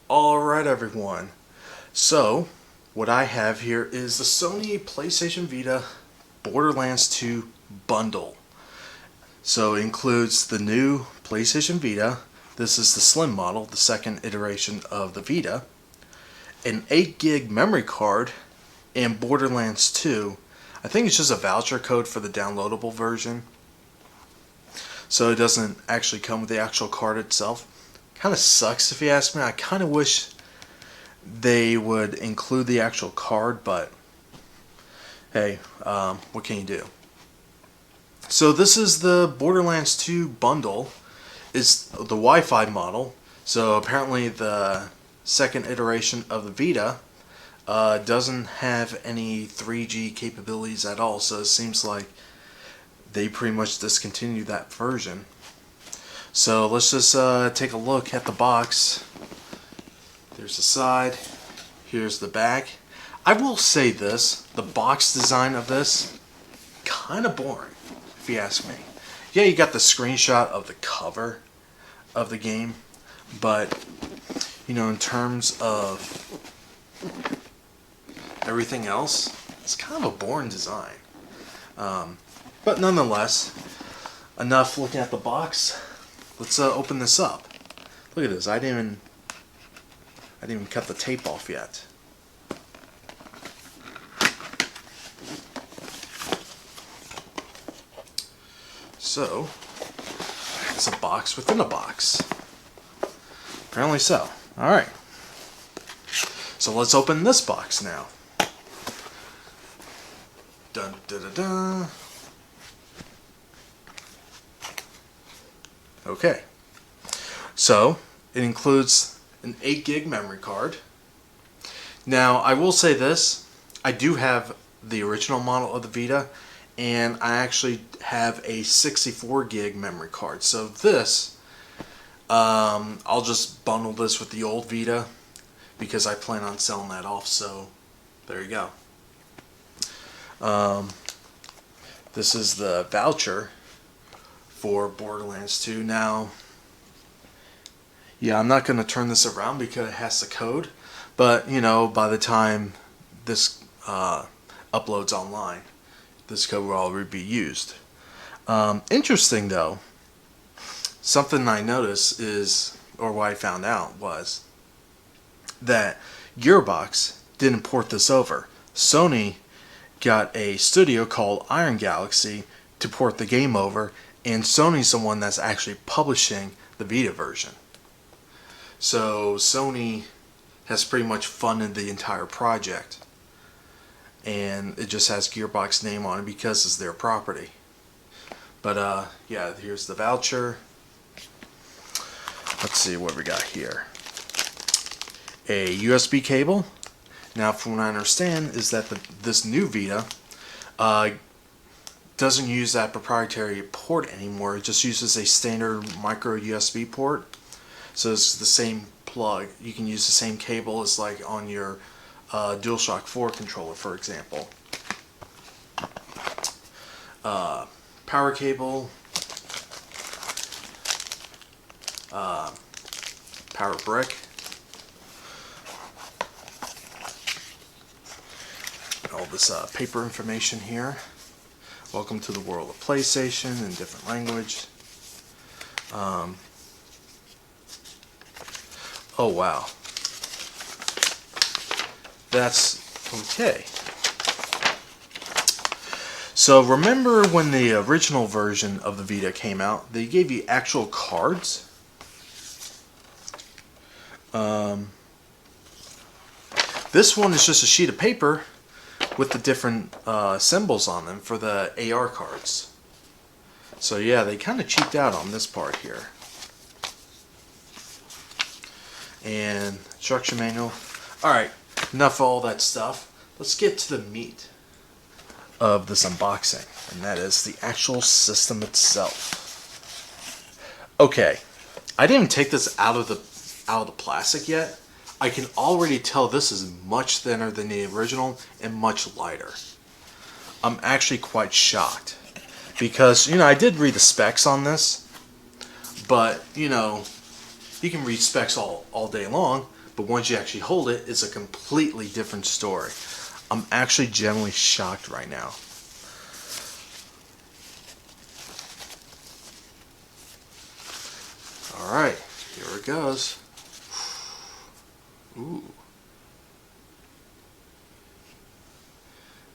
Alright everyone, so what I have here is the Sony PlayStation Vita Borderlands 2 bundle. So it includes the new PlayStation Vita, this is the Slim model, the second iteration of the Vita, an 8 gig memory card, and Borderlands 2. I think it's just a voucher code for the downloadable version. So it doesn't actually come with the actual card itself. Kind of sucks if you ask me. I kind of wish they would include the actual card, but hey, what can you do? So this is the Borderlands 2 bundle. It's the Wi-Fi model. So apparently the second iteration of the Vita doesn't have any 3G capabilities at all. So it seems like they pretty much discontinued that version. So let's just take a look at the box. There's the side, here's the back. I will say this, the box design of this, kind of boring, if you ask me. Yeah, you got the screenshot of the cover of the game, but, you know, in terms of everything else, it's kind of a boring design. But nonetheless, enough looking at the box. Let's open this up. Look at this. I didn't even cut the tape off yet. So it's a box within a box. Apparently so. All right. So let's open this box now. Dun da da da. Okay, so it includes an 8 gig memory card. Now I will say this, I do have the original model of the Vita, and I actually have a 64 gig memory card. So this, I'll just bundle this with the old Vita because I plan on selling that off, so there you go. This is the voucher for Borderlands 2. Now, yeah, I'm not going to turn this around because it has the code, but, you know, by the time this uploads online, this code will already be used. Interesting, though, something I noticed is, or what I found out was, that Gearbox didn't port this over. Sony got a studio called Iron Galaxy to port the game over, and Sony's the one that's actually publishing the Vita version. So Sony has pretty much funded the entire project, and it just has Gearbox name on it because it's their property. But yeah, here's the voucher. Let's see what we got here. A USB cable. Now, from what I understand, is that this new Vita doesn't use that proprietary port anymore. It just uses a standard micro USB port. So it's the same plug. You can use the same cable as like on your DualShock 4 controller, for example. Power cable, power brick, all this paper information here. Welcome to the world of PlayStation in different language. Oh wow. That's okay. So remember when the original version of the Vita came out, they gave you actual cards? This one is just a sheet of paper with the different symbols on them for the AR cards. So yeah, they kind of cheaped out on this part here. And instruction manual. Alright, enough of all that stuff. Let's get to the meat of this unboxing, and that is the actual system itself. Okay, I didn't even take this out of the plastic yet. I can already tell this is much thinner than the original and much lighter. I'm actually quite shocked because, you know, I did read the specs on this, but, you know, you can read specs all day long, but once you actually hold it, it's a completely different story. I'm actually genuinely shocked right now. Alright, here it goes. Ooh.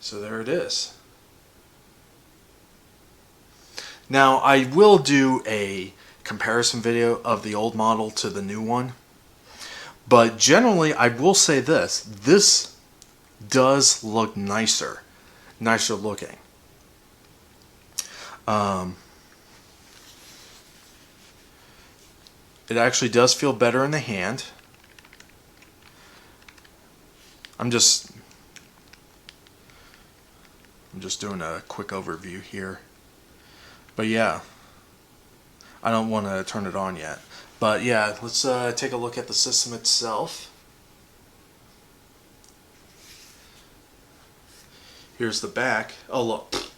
So there it is. Now I will do a comparison video of the old model to the new one. But generally I will say this does look nicer looking. It actually does feel better in the hand. I'm just doing a quick overview here. But yeah, I don't want to turn it on yet. But yeah, let's take a look at the system itself. Here's the back. Oh look. Of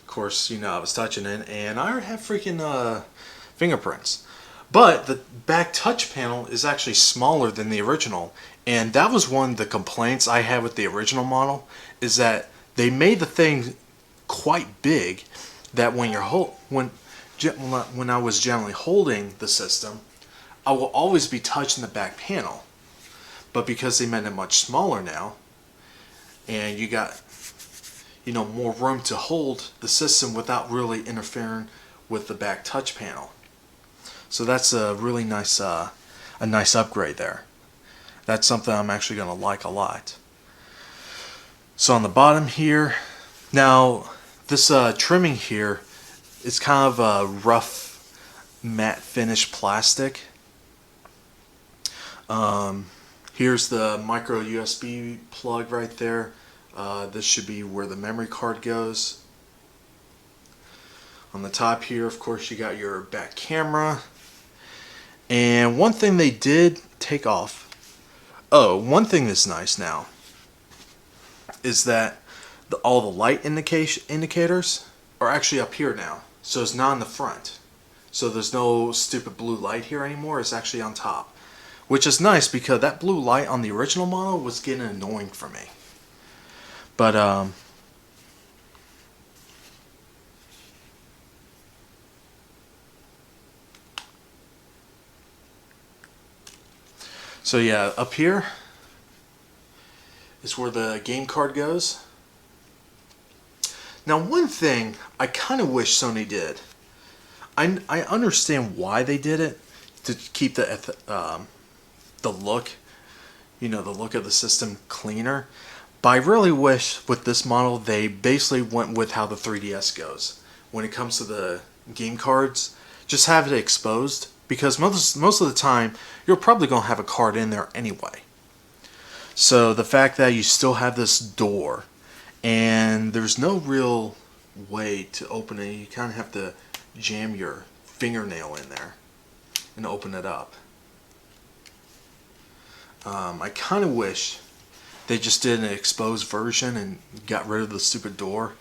course, you know I was touching it, and I already have freaking fingerprints. But the back touch panel is actually smaller than the original, and that was one of the complaints I had with the original model, is that they made the thing quite big, that when you're when I was generally holding the system, I will always be touching the back panel. But because they made it much smaller now, and you got, you know, more room to hold the system without really interfering with the back touch panel. So that's a really nice upgrade there. That's something I'm actually going to like a lot. So on the bottom here, now this trimming here is kind of a rough matte finish plastic. Here's the micro USB plug right there. This should be where the memory card goes. On the top here, of course, you got your back camera. And one thing they did take off. Oh, one thing that's nice now is that all the light indicators are actually up here now. So it's not in the front. So there's no stupid blue light here anymore. It's actually on top. Which is nice because that blue light on the original model was getting annoying for me. But so yeah, up here is where the game card goes. Now one thing I kind of wish Sony did, I understand why they did it, to keep the look, you know, the look of the system cleaner. But I really wish with this model they basically went with how the 3DS goes. When it comes to the game cards, just have it exposed, because most of the time you're probably going to have a card in there anyway. So the fact that you still have this door and there's no real way to open it, you kind of have to jam your fingernail in there and open it up. I kind of wish they just did an exposed version and got rid of the stupid door,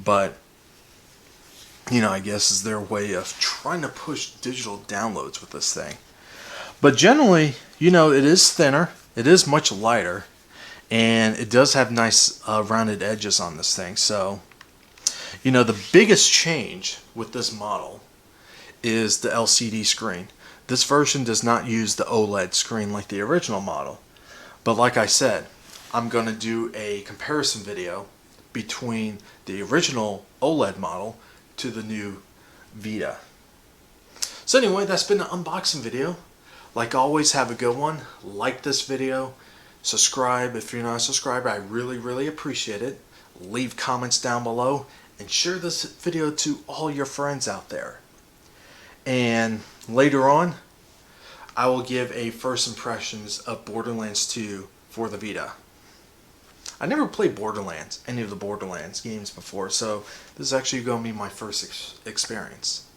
but you know, I guess is their way of trying to push digital downloads with this thing. But generally, you know, it is thinner, it is much lighter, and it does have nice rounded edges on this thing. So, you know, the biggest change with this model is the LCD screen. This version does not use the OLED screen like the original model. But like I said, I'm going to do a comparison video between the original OLED model to the new Vita. So anyway, that's been an unboxing video. Like always, have a good one. Like this video. Subscribe if you're not a subscriber. I really appreciate it. Leave comments down below. And share this video to all your friends out there. And later on, I will give a first impressions of Borderlands 2 for the Vita. I never played Borderlands, any of the Borderlands games before, so this is actually going to be my first experience.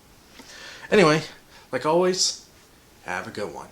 Anyway, like always, have a good one.